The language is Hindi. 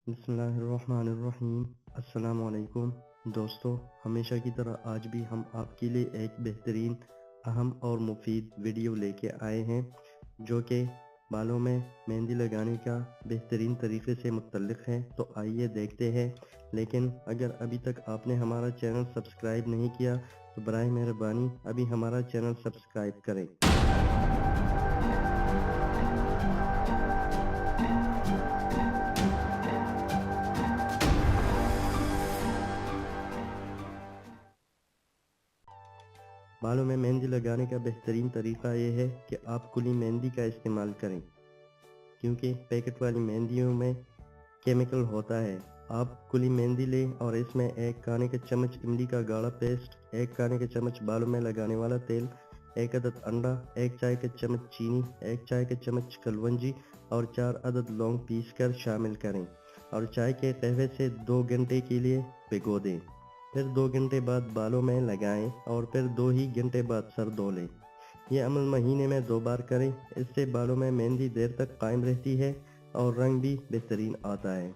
बिस्मिल्लाहिर्रहमानिर्रहीम। अस्सलामुअलैकुम दोस्तों, हमेशा की तरह आज भी हम आपके लिए एक बेहतरीन, अहम और मुफीद वीडियो लेके आए हैं जो कि बालों में मेहंदी लगाने का बेहतरीन तरीके से मुतल्लिक़ है। तो आइए देखते हैं। लेकिन अगर अभी तक आपने हमारा चैनल सब्सक्राइब नहीं किया तो बराए मेहरबानी अभी हमारा चैनल सब्सक्राइब करें। बालों में मेहंदी लगाने का बेहतरीन तरीका ये है कि आप कुली मेहंदी का इस्तेमाल करें, क्योंकि पैकेट वाली मेहंदियों में केमिकल होता है। आप कुली मेहंदी लें और इसमें 1 खाने का चम्मच इमली का गाढ़ा पेस्ट, 1 खाने का चम्मच बालों में लगाने वाला तेल, 1 अदद अंडा, 1 चाय का चम्मच चीनी, 1 चाय का चम्मच कलवंजी और 4 अदद लौंग पीस कर शामिल करें और चाय के कहवे से 2 घंटे के लिए भिगो दें। फिर 2 घंटे बाद बालों में लगाएं और फिर 2 ही घंटे बाद सर धो लें। ये अमल महीने में 2 बार करें। इससे बालों में मेहंदी देर तक कायम रहती है और रंग भी बेहतरीन आता है।